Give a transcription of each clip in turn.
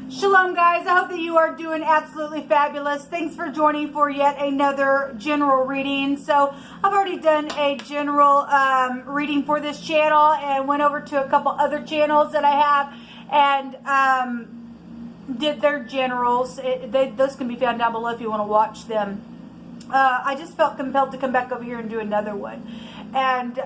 Shalom guys, I hope that you are doing absolutely fabulous. Thanks for joining for yet another general reading. So I've already done a general reading for this channel and went over to a couple other channels that I have and did their generals. Those can be found down below if you want to watch them. I just felt compelled to come back over here and do another one. And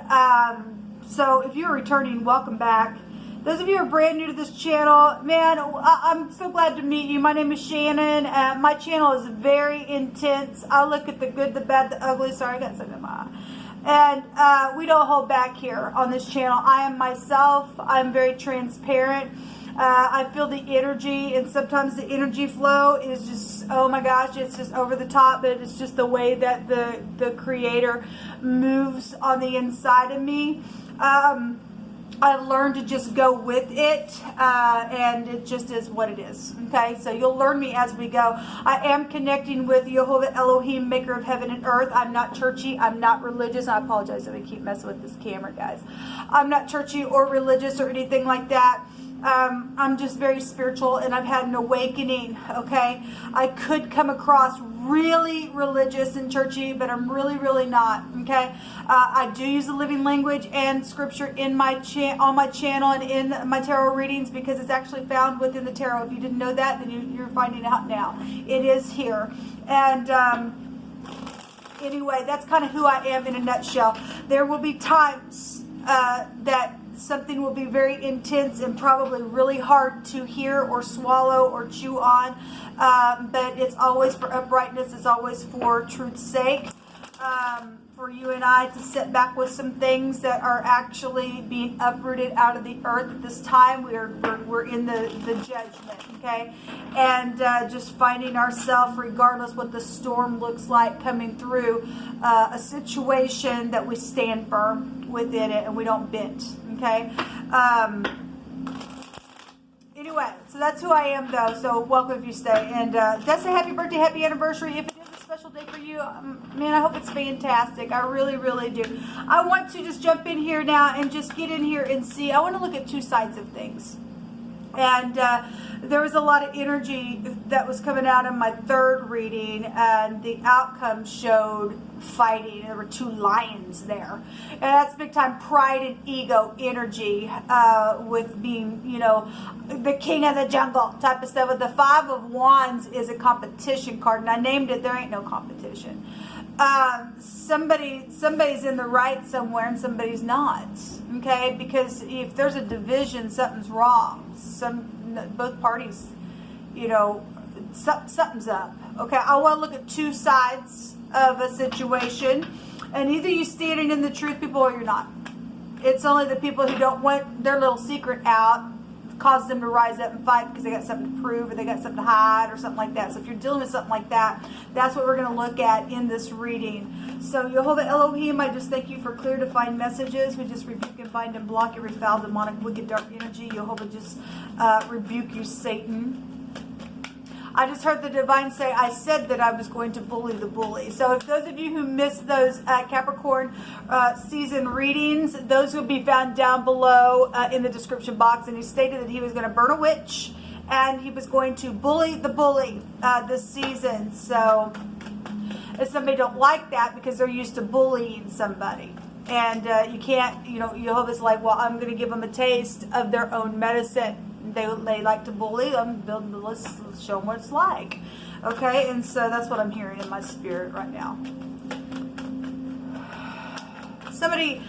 so if you're returning, welcome back. Those of you who are brand new to this channel, man, I'm so glad to meet you. My name is Shannon. My channel is very intense. I look at the good, the bad, the ugly. Sorry, I got something in my eye. And we don't hold back here on this channel. I am myself. I'm very transparent. I feel the energy, and sometimes the energy flow is just, oh my gosh, it's just over the top, but it's just the way that the creator moves on the inside of me. I've learned to just go with it, and it just is what it is. Okay, so you'll learn me as we go. I am connecting with Yhvh Elohim, maker of heaven and earth. I'm not churchy. I'm not religious. I apologize if I keep messing with this camera, guys. I'm not churchy or religious or anything like that. I'm just very spiritual, and I've had an awakening. Okay, I could come across really religious and churchy, but I'm really not. Okay, I do use the living language and scripture in my on my channel and in my tarot readings, because it's actually found within the tarot. If you didn't know that, then you're finding out now. It is here. And anyway, that's kind of who I am in a nutshell. There will be times that something will be very intense and probably really hard to hear or swallow or chew on, but it's always for uprightness. It's always for truth's sake, for you and I to sit back with some things that are actually being uprooted out of the earth at this time. We're in the judgment, okay, and just finding ourselves, regardless what the storm looks like coming through, a situation that we stand firm within it and we don't bend. Okay. Anyway, so that's who I am, though. So welcome if you stay. And that's a happy birthday, happy anniversary. If it is a special day for you, man, I hope it's fantastic. I really do. I want to just jump in here now and just get in here and see. I want to look at two sides of things. And there was a lot of energy that was coming out of my third reading, and the outcome showed fighting. There were two lions there, and that's big time pride and ego energy, with being, you know, the king of the jungle type of stuff. With the Five of Wands is a competition card, and I named it. There ain't no competition. Somebody's in the right somewhere and somebody's not. Okay, because if there's a division, something's wrong. Both parties, you know, something's up. Okay, I want to look at two sides of a situation, and either you're standing in the truth, people, or you're not. It's only the people who don't want their little secret out cause them to rise up and fight because they got something to prove, or they got something to hide, or something like that. So if you're dealing with something like that, that's what we're going to look at in this reading. So Yhvh Elohim, I just thank you for clear, defined messages. We just rebuke and bind and block every foul, demonic, wicked, dark energy. Yhvh just rebuke you, Satan. I just heard the divine say, I said that I was going to bully the bully. So if those of you who missed those Capricorn season readings, those will be found down below in the description box. And he stated that he was going to burn a witch, and he was going to bully the bully this season. So if somebody don't like that because they're used to bullying somebody, and you can't, you know, Yhvh's like, well, I'm going to give them a taste of their own medicine. They like to bully them, let's show them what it's like. Okay, and so that's what I'm hearing in my spirit right now. Somebody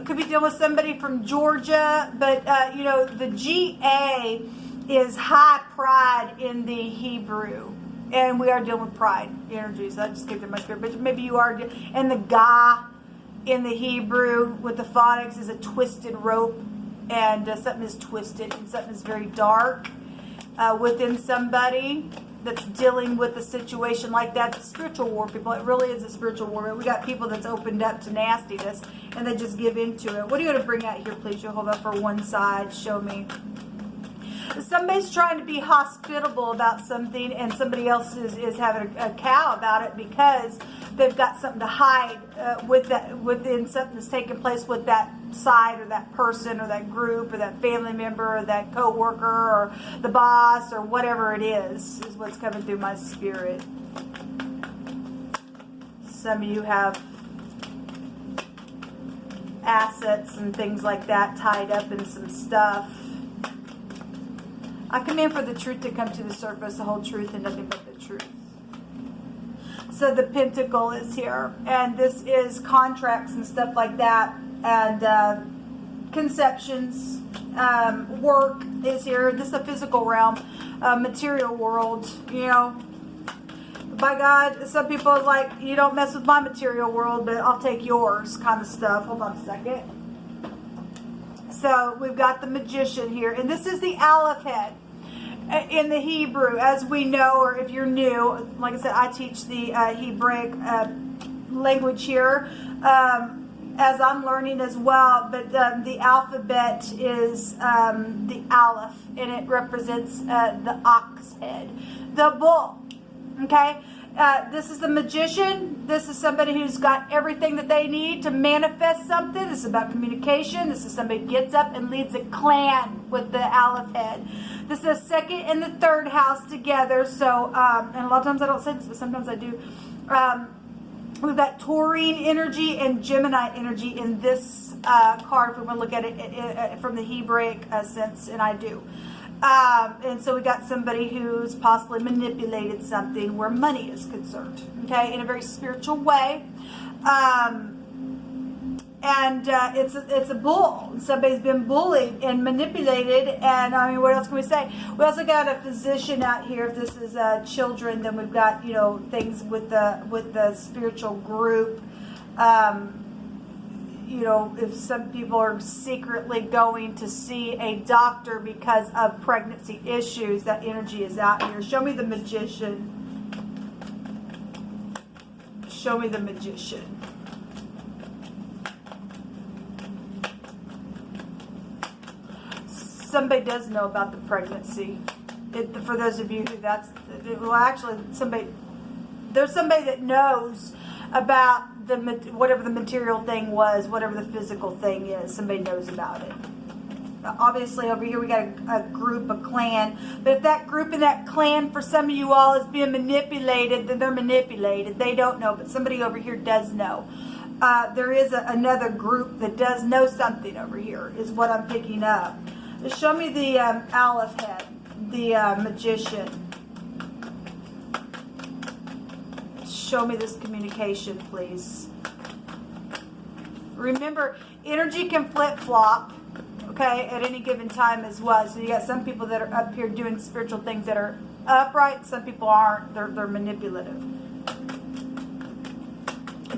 could be dealing with somebody from Georgia, but you know, the GA is high pride in the Hebrew, and we are dealing with pride energies. I just gave it in my spirit, but maybe you are. And the Ga in the Hebrew with the phonics is a twisted rope. And something is twisted, and something is very dark within somebody that's dealing with a situation like that. It's a spiritual war, people. It really is a spiritual war. We got people that's opened up to nastiness, and they just give into it. What are you going to bring out here, please, Yhvh, for one side? Show me. Somebody's trying to be hospitable about something, and somebody else is having a cow about it because they've got something to hide within something that's taking place with that side or that person or that group or that family member or that co-worker or the boss or whatever it is what's coming through my spirit. Some of you have assets and things like that tied up in some stuff. I command for the truth to come to the surface, the whole truth and nothing but the truth. So the Pentacle is here, and this is contracts and stuff like that, and conceptions, work is here. This is the physical realm, material world, you know. By God, some people are like, you don't mess with my material world, but I'll take yours kind of stuff. Hold on a second. So we've got the Magician here, and this is the Aleph head. In the Hebrew, as we know, or if you're new, like I said, I teach the Hebraic language here, as I'm learning as well, but the alphabet is the Aleph, and it represents the ox head, the bull, okay? This is the Magician. This is somebody who's got everything that they need to manifest something. This is about communication. This is somebody who gets up and leads a clan with the Aleph head. This is the second and the third house together. So, and a lot of times I don't say this, but sometimes I do. We've got Taurine energy and Gemini energy in this card, if we want to look at it from the Hebraic sense, and I do. And so we got somebody who's possibly manipulated something where money is concerned, okay, in a very spiritual way. And it's a bull. Somebody's been bullied and manipulated, and I mean, what else can we say? We also got a physician out here. If this is children, then we've got, you know, things with the spiritual group. You know, if some people are secretly going to see a doctor because of pregnancy issues, that energy is out here. Show me the Magician. Show me the Magician. Somebody does know about the pregnancy. For those of you who well, actually, there's somebody that knows about whatever the material thing was, whatever the physical thing is. Somebody knows about it. Obviously, over here we got a group, a clan. But if that group and that clan, for some of you all, is being manipulated, then they're manipulated. They don't know, but somebody over here does know. There is another group that does know something over here, is what I'm picking up. Show me the Aleph head, the Magician. Show me this communication, please. Remember, energy can flip-flop, okay, at any given time as well. So you got some people that are up here doing spiritual things that are upright. Some people aren't. They're manipulative.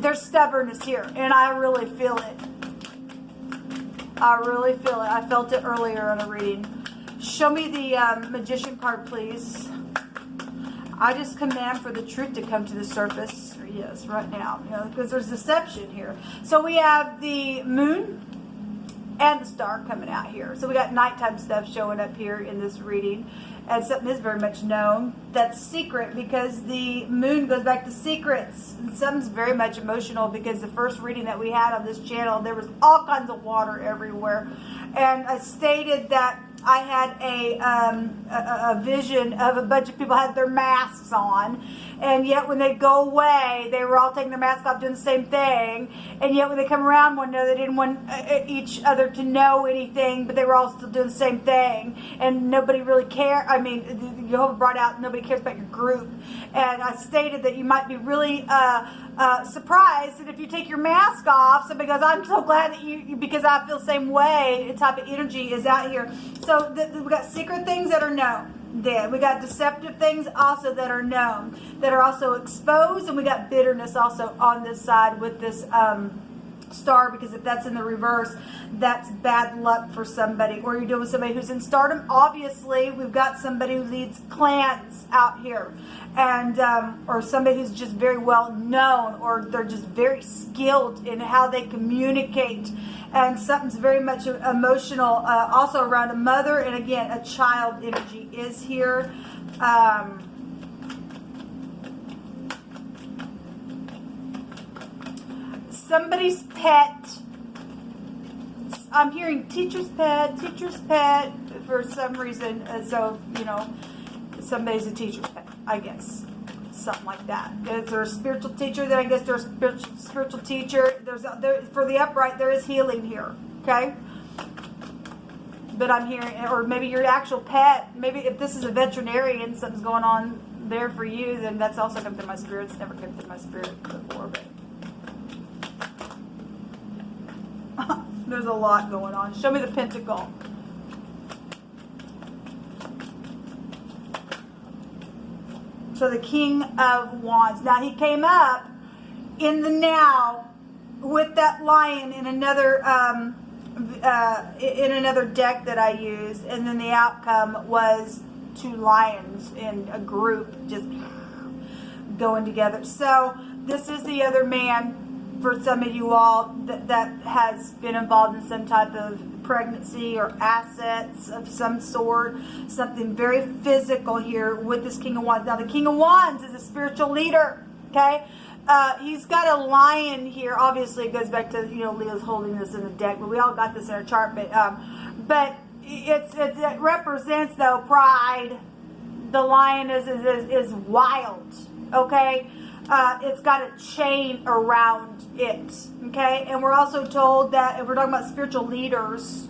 There's stubbornness here, and I really feel it. I really feel it. I felt it earlier in a reading. Show me the Magician card, please. I just command for the truth to come to the surface. Yes, right now. You know, because there's deception here. So we have the moon and the star coming out here. So we got nighttime stuff showing up here in this reading. And something is very much known that's secret, because the moon goes back to secrets. And something's very much emotional, because the first reading that we had on this channel, there was all kinds of water everywhere. And I stated that I had a vision of a bunch of people had their masks on, and yet when they go away, they were all taking their masks off doing the same thing, and yet when they come around one another, they didn't want each other to know anything, but they were all still doing the same thing, and nobody really cared. I mean, Jehovah brought out nobody cares about your group, and I stated that you might be really surprised that if you take your mask off, somebody goes, I'm so glad that you because I feel the same way, type of energy is out here. So we got secret things that are known. Then we got deceptive things also that are known, that are also exposed, and we got bitterness also on this side with this star, because if that's in the reverse, that's bad luck for somebody. Or you're dealing with somebody who's in stardom. Obviously, we've got somebody who leads clans out here, and or somebody who's just very well known, or they're just very skilled in how they communicate. And something's very much emotional, also around a mother, and again, a child energy is here. Somebody's pet. I'm hearing teacher's pet for some reason. So, you know, somebody's a teacher's pet, I guess. Something like that. Is there a spiritual teacher? Then I guess there's a spiritual teacher. For the upright, there is healing here. Okay? But I'm hearing, or maybe your actual pet, maybe if this is a veterinarian, something's going on there for you, then that's also come through my spirit. It's never come through my spirit before, but there's a lot going on. Show me the pentacle. So the King of Wands. Now he came up in the now with that lion in another deck that I used, and then the outcome was 2 lions in a group just going together. So this is the other man. For some of you all that has been involved in some type of pregnancy or assets of some sort, something very physical here with this King of Wands. Now the King of Wands is a spiritual leader, okay? He's got a lion here. Obviously it goes back to, you know, Leo's holding this in the deck, but we all got this in our chart. But it represents, though, pride. The lion is wild, okay? It's got a chain around it, okay? And we're also told that if we're talking about spiritual leaders,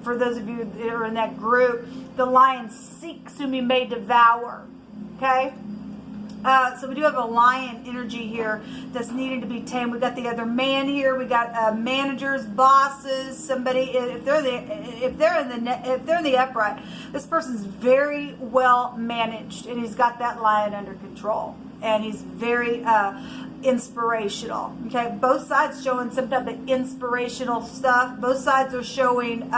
for those of you that are in that group, the lion seeks whom he may devour, okay? So we do have a lion energy here that's needing to be tamed. We got the other man here. We got managers, bosses, somebody. If they're in the upright, this person's very well managed, and he's got that lion under control. And he's very inspirational. Okay, both sides showing some type of inspirational stuff. Both sides are showing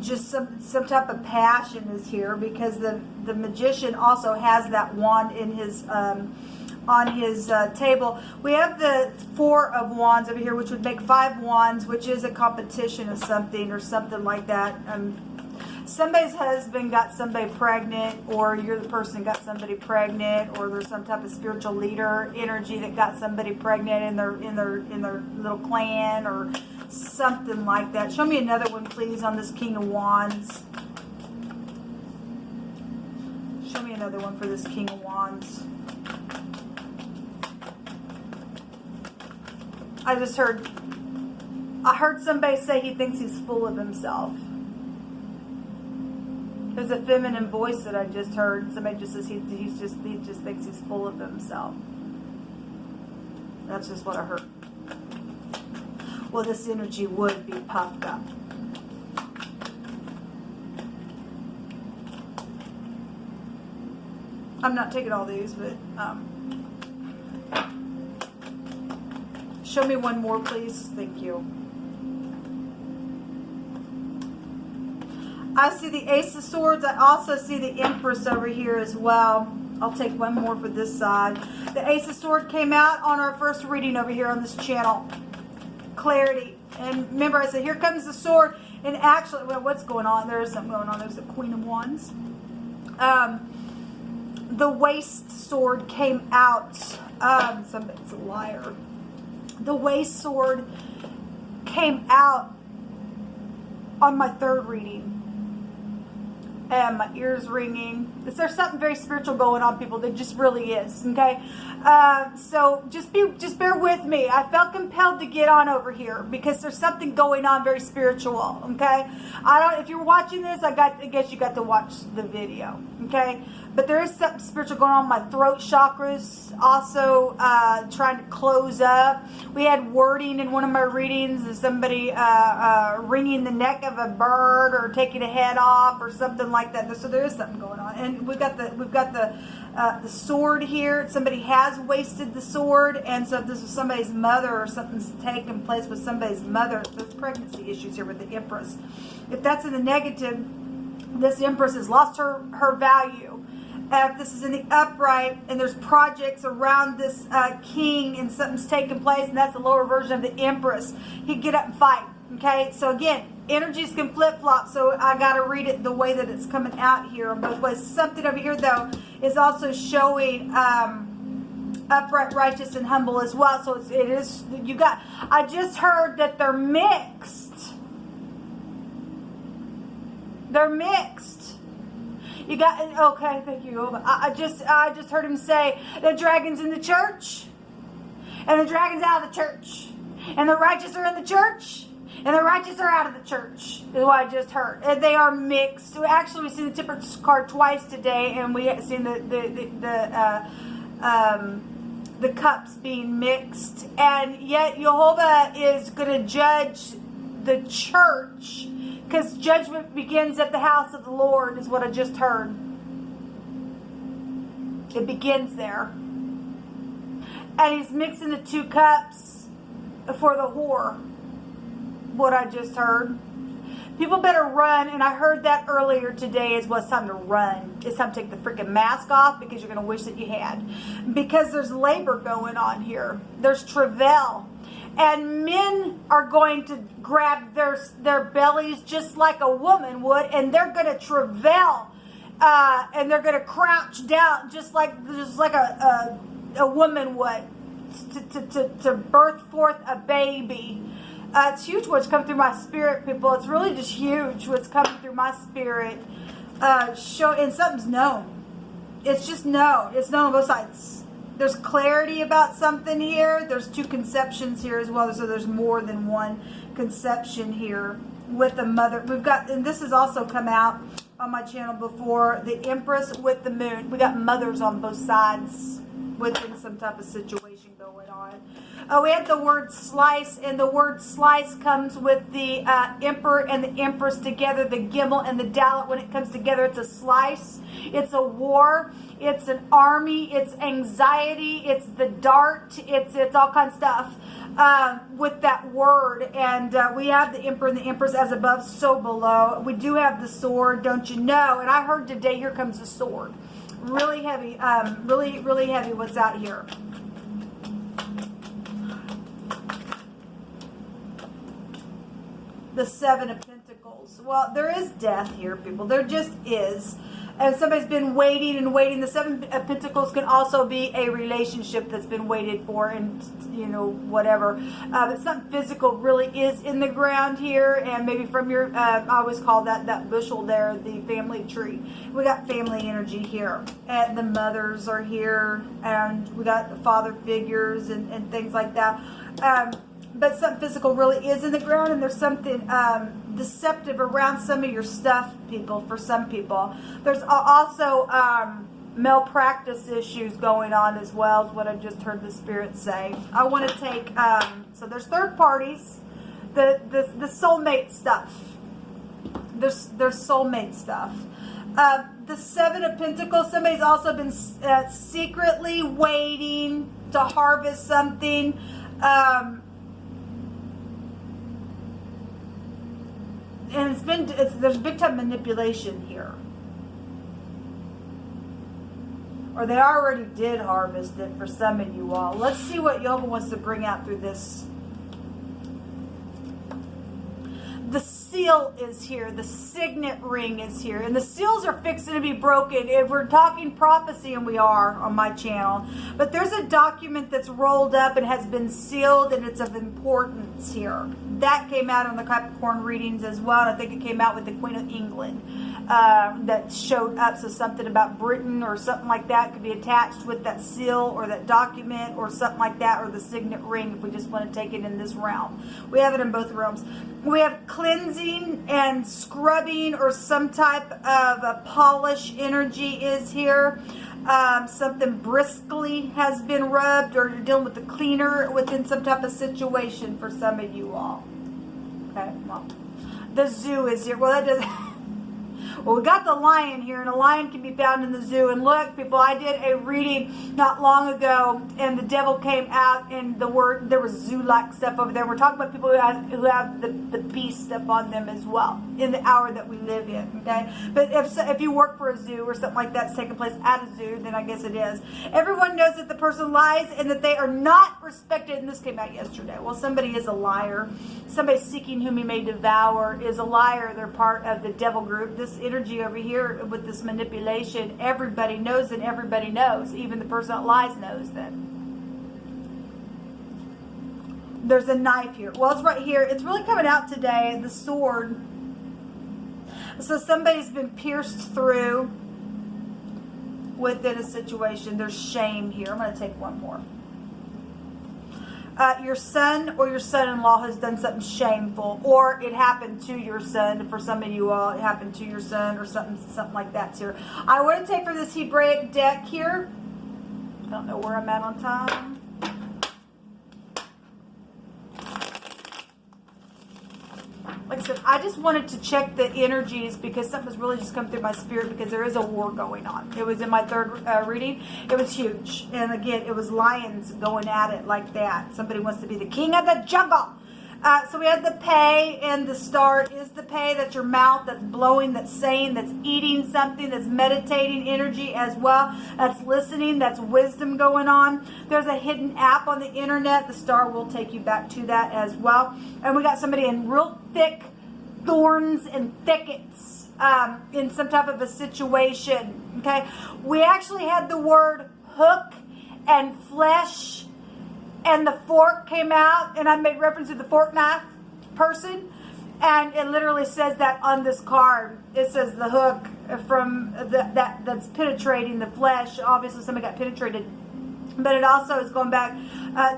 just some type of passion is here, because the magician also has that wand in his on his table. We have the 4 of Wands over here, which would make 5 wands, which is a competition of something or something like that. Somebody's husband got somebody pregnant, or you're the person that got somebody pregnant, or there's some type of spiritual leader energy that got somebody pregnant in their little clan or something like that. Show me another one, please, on this King of Wands. Show me another one for this King of Wands. I heard somebody say he thinks he's full of himself. There's a feminine voice that I just heard. Somebody just says he just thinks he's full of himself. That's just what I heard. Well, this energy would be puffed up. I'm not taking all these, but show me one more, please. Thank you. I see the Ace of Swords. I also see the Empress over here as well. I'll take one more for this side. The Ace of Swords came out on our first reading over here on this channel. Clarity. And remember, I said, here comes the sword. And actually, well, what's going on? There is something going on. There's the Queen of Wands. The Waist Sword came out. Somebody's a liar. The Waist Sword came out on my third reading. And my ears ringing. There's something very spiritual going on, people. There just really is. Okay, so just bear with me. I felt compelled to get on over here because there's something going on very spiritual. Okay, if you're watching this, I guess you got to watch the video. Okay, but there is something spiritual going on. My throat chakras also trying to close up. We had wording in one of my readings of somebody wringing the neck of a bird or taking a head off or something like like that. So there is something going on. And we've got the sword here. Somebody has wasted the sword, and so if this was somebody's mother or something's taken place with somebody's mother, there's pregnancy issues here with the Empress. If that's in the negative, this Empress has lost her value. If this is in the upright and there's projects around this king and something's taking place, and that's the lower version of the Empress, he'd get up and fight. Okay, so again, energies can flip-flop, so I got to read it the way that it's coming out here on both ways. Something over here, though, is also showing upright, righteous, and humble as well. So it is, you got, I just heard that they're mixed. They're mixed. You got, okay, thank you. I just heard him say the dragon's in the church, and the dragon's out of the church, and the righteous are in the church, and the righteous are out of the church, is what I just heard. And they are mixed. Actually, we've seen the Temperance card twice today, and we have seen the cups being mixed. And yet, Yhvh is going to judge the church, because judgment begins at the house of the Lord, is what I just heard. It begins there. And he's mixing the two cups for the whore. What I just heard. People better run, and I heard that earlier today as well. It's time to run. It's time to take the freaking mask off, because you're going to wish that you had. Because there's labor going on here. There's travail. And men are going to grab their bellies just like a woman would, and they're going to travail. And they're going to crouch down just like a woman would to birth forth a baby. It's huge what's come through my spirit, people. It's really just huge what's coming through my spirit. And something's known. It's just known. It's known on both sides. There's clarity about something here. There's two conceptions here as well. So there's more than one conception here with the mother. We've got, and this has also come out on my channel before, the Empress with the moon. We got mothers on both sides within some type of situation going on. We have the word slice, and the word slice comes with the Emperor and the Empress together, the Gimel and the Dalet. When it comes together, it's a slice, it's a war, it's an army, it's anxiety, it's the dart, it's all kinds of stuff with that word. And we have the Emperor and the Empress as above, so below. We do have the sword, don't you know? And I heard today, here comes the sword. Really heavy, really heavy what's out here. The Seven of Pentacles. Well, there is death here, people. There just is. And somebody's been waiting and waiting. The Seven of Pentacles can also be a relationship that's been waited for, and, you know, whatever. But something physical really is in the ground here. And maybe from your, I always call that bushel there, the family tree. We got family energy here. And the mothers are here. And we got father figures and things like that. But something physical really is in the ground, and there's something deceptive around some of your stuff, people, for some people. There's also malpractice issues going on as well, is what I just heard the Spirit say. I want to take, so there's third parties, the soulmate stuff. There's soulmate stuff. The Seven of Pentacles, somebody's also been secretly waiting to harvest something. And there's big time manipulation here. Or they already did harvest it for some of you all. Let's see what Yhvh wants to bring out through this. The seal is here. The signet ring is here. And the seals are fixing to be broken. If we're talking prophecy, and we are on my channel. But there's a document that's rolled up and has been sealed, and it's of importance here. That came out on the Capricorn readings as well. And I think it came out with the Queen of England. That showed up. So something about Britain or something like that could be attached with that seal or that document or something like that, or the signet ring, if we just want to take it in this realm. We have it in both realms. We have cleansing and scrubbing, or some type of a polish energy is here. Something briskly has been rubbed, or you're dealing with the cleaner within some type of situation for some of you all. Okay, well, the zoo is here. Well, that doesn't... Well, we got the lion here, and a lion can be found in the zoo. And look, people, I did a reading not long ago, and the devil came out, and there was zoo-like stuff over there. We're talking about people who have the beast stuff on them as well in the hour that we live in, okay? But if you work for a zoo or something like that's taking place at a zoo, then I guess it is. Everyone knows that the person lies and that they are not respected, and this came out yesterday. Well, somebody is a liar. Somebody seeking whom he may devour is a liar. They're part of the devil group. This energy over here with this manipulation, everybody knows and everybody knows. Even the person that lies knows that. There's a knife here. Well, it's right here. It's really coming out today, the sword. So somebody's been pierced through within a situation. There's shame here. I'm going to take one more. Your son or your son-in-law has done something shameful, or it happened to your son. For some of you all, it happened to your son or something like that's here. I want to take for this Hebraic deck here. I don't know where I'm at on time. Like I said, I just wanted to check the energies because something's really just come through my spirit because there is a war going on. It was in my third reading. It was huge. And again, it was lions going at it like that. Somebody wants to be the king of the jungle. So we had the pay, and the star is the pay. That's your mouth that's blowing, that's saying, that's eating something, that's meditating energy as well. That's listening, that's wisdom going on. There's a hidden app on the internet. The star will take you back to that as well. And we got somebody in real thick thorns and thickets in some type of a situation. Okay, we actually had the word hook and flesh, and the fork came out, and I made reference to the fork knife person, and it literally says that on this card. It says the hook from that's penetrating the flesh. Obviously somebody got penetrated, but it also is going back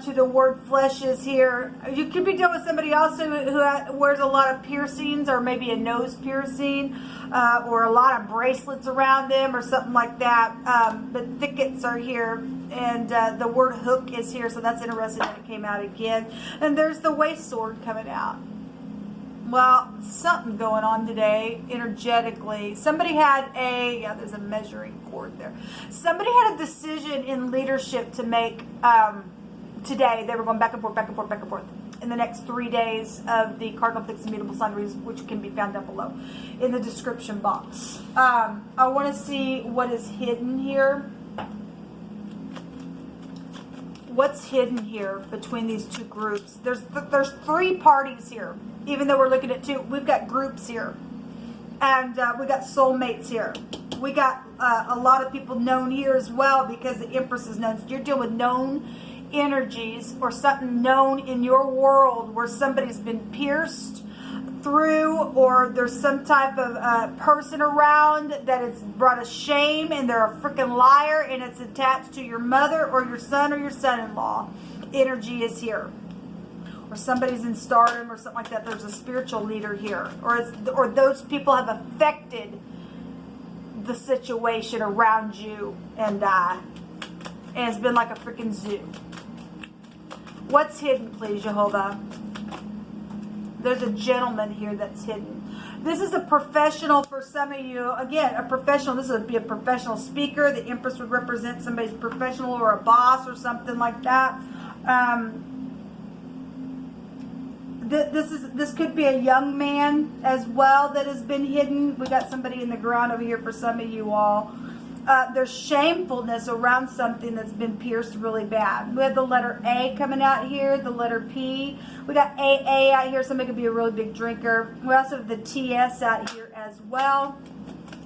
to the word flesh is here. You could be dealing with somebody also who wears a lot of piercings, or maybe a nose piercing, or a lot of bracelets around them or something like that. But thickets are here, and the word hook is here, so that's interesting that it came out again. And there's the waist sword coming out. Well, something going on today energetically. Somebody had there's a measuring cord there. Somebody had a decision in leadership to make today. They were going back and forth, back and forth, back and forth in the next 3 days of the Cardinal Fixed Mutable Sign readings, which can be found down below in the description box. I want to see what is hidden here. What's hidden here between these two groups? There's 3 parties here. Even though we're looking at 2, we've got groups here. And we got soulmates here. We got a lot of people known here as well, because the Empress is known. So you're dealing with known energies, or something known in your world where somebody's been pierced through, or there's some type of person around that it's brought a shame, and they're a freaking liar, and it's attached to your mother or your son or your son-in-law. Energy is here. Or somebody's in stardom or something like that. There's a spiritual leader here, or those people have affected the situation around you, and it's been like a freaking zoo. What's hidden, please, Yhvh? There's a gentleman here that's hidden. This is a professional for some of you. Again, a professional. This would be a professional speaker. The Empress would represent somebody's professional, or a boss or something like that. This could be a young man as well that has been hidden. We got somebody in the ground over here for some of you all. There's shamefulness around something that's been pierced really bad. We have the letter A coming out here, the letter P. We got AA out here. Somebody could be a really big drinker. We also have the TS out here as well.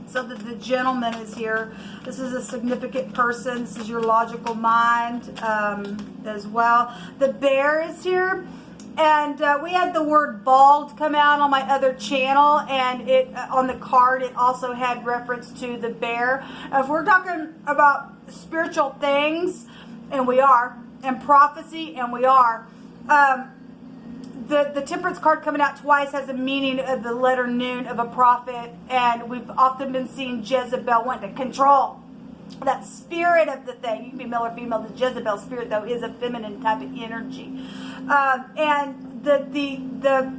So that the gentleman is here. This is a significant person. This is your logical mind as well. The bear is here. And we had the word bald come out on my other channel, and it on the card it also had reference to the bear. If we're talking about spiritual things, and we are, and prophecy, and we are, the temperance card coming out twice has a meaning of the letter Nun of a prophet, and we've often been seeing Jezebel wanting to control that spirit of the thing. You can be male or female. The Jezebel spirit, though, is a feminine type of energy. And the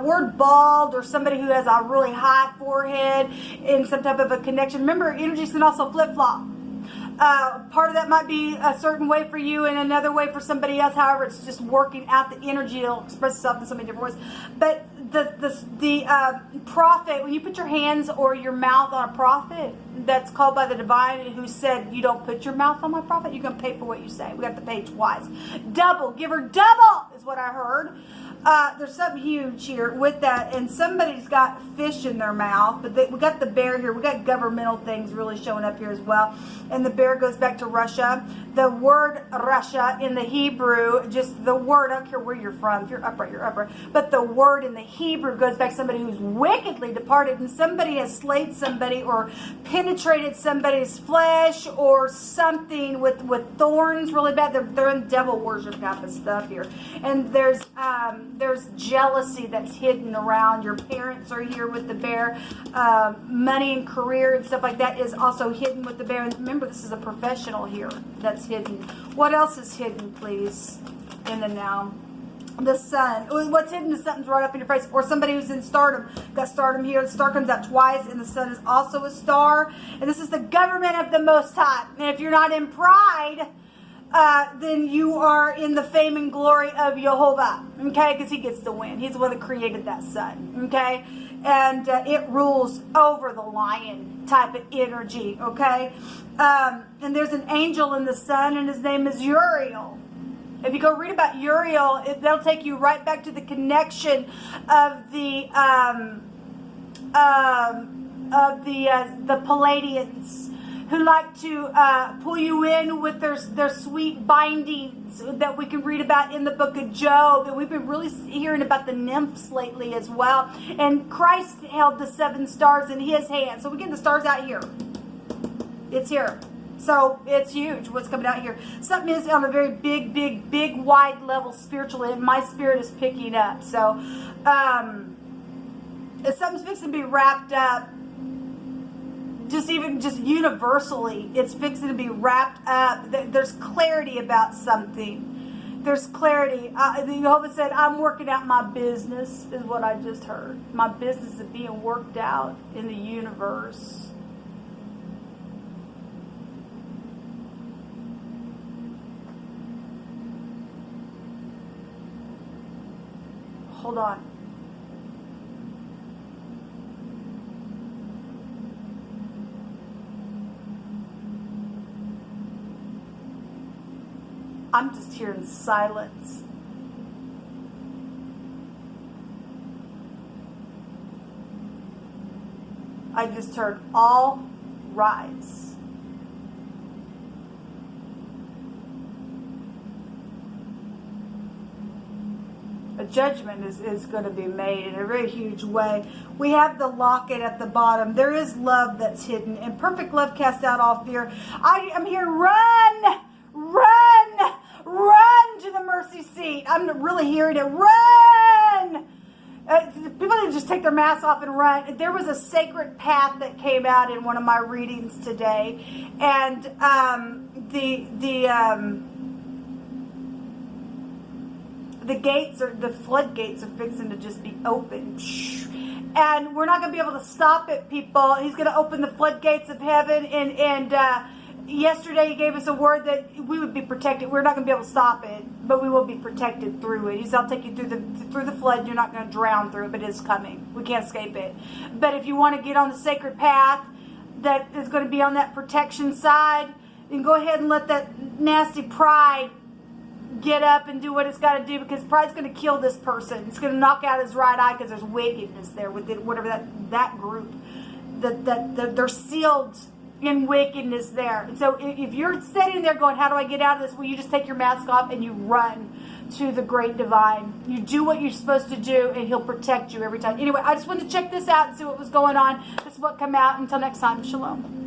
word bald, or somebody who has a really high forehead in some type of a connection. Remember, energies can also flip-flop. Part of that might be a certain way for you and another way for somebody else. However, it's just working out the energy. It'll express itself in so many different ways. But the prophet, when you put your hands or your mouth on a prophet that's called by the divine, who said, you don't put your mouth on my prophet, you're going to pay for what you say. We got to pay twice. Double. Give her double is what I heard. There's something huge here with that, and somebody's got fish in their mouth, but we got the bear here. We got governmental things really showing up here as well, and the bear goes back to Russia. The word Russia in the Hebrew, just the word, I don't care where you're from, if you're upright, you're upright, but the word in the Hebrew goes back to somebody who's wickedly departed, and somebody has slayed somebody or penetrated somebody's flesh or something with thorns really bad. They're in devil worship type of stuff here, and there's jealousy that's hidden around. Your parents are here with the bear. Money and career and stuff like that is also hidden with the bear. And remember, this is a professional here that's hidden. What else is hidden, please, in the now? The sun. What's hidden is something's right up in your face. Or somebody who's in stardom. Got stardom here. The star comes out twice, and the sun is also a star. And this is the government of the Most High. And if you're not in pride, then you are in the fame and glory of Yhvh, okay? Because he gets the win. He's the one that created that sun, okay? And it rules over the lion type of energy, okay? And there's an angel in the sun, and his name is Uriel. If you go read about Uriel, they'll take you right back to the connection of the Palladians, who like to pull you in with their sweet bindings that we can read about in the book of Job. And we've been really hearing about the nymphs lately as well. And Christ held the 7 stars in his hand. So we get the stars out here. It's here. So it's huge what's coming out here. Something is on a very big, wide level spiritually, and my spirit is picking up. So if something's fixing to be wrapped up, just universally, it's fixing to be wrapped up. There's clarity about something. There's clarity. Yhvh said, I'm working out my business, is what I just heard. My business is being worked out in the universe. Hold on. I'm just hearing silence. I just heard all rise. A judgment is going to be made in a very huge way. We have the locket at the bottom. There is love that's hidden, and perfect love casts out all fear. I'm here, run, run, run to the mercy seat. I'm really hearing it, run. People need to just take their masks off and run. There was a sacred path that came out in one of my readings today, and the floodgates are fixing to just be open. And we're not going to be able to stop it, people. He's going to open the floodgates of heaven. And yesterday he gave us a word that we would be protected. We're not going to be able to stop it, but we will be protected through it. He said, I'll take you through the flood. You're not going to drown through it, but it's coming. We can't escape it. But if you want to get on the sacred path that is going to be on that protection side, then go ahead and let that nasty pride get up and do what it's got to do, because pride's going to kill this person. It's going to knock out his right eye because there's wickedness there with it, whatever that group that they're sealed in wickedness there. And so if you're sitting there going, how do I get out of this? Well, you just take your mask off and you run to the great divine. You do what you're supposed to do, and he'll protect you every time. Anyway, I just wanted to check this out and see what was going on. This is what came out. Until next time, shalom.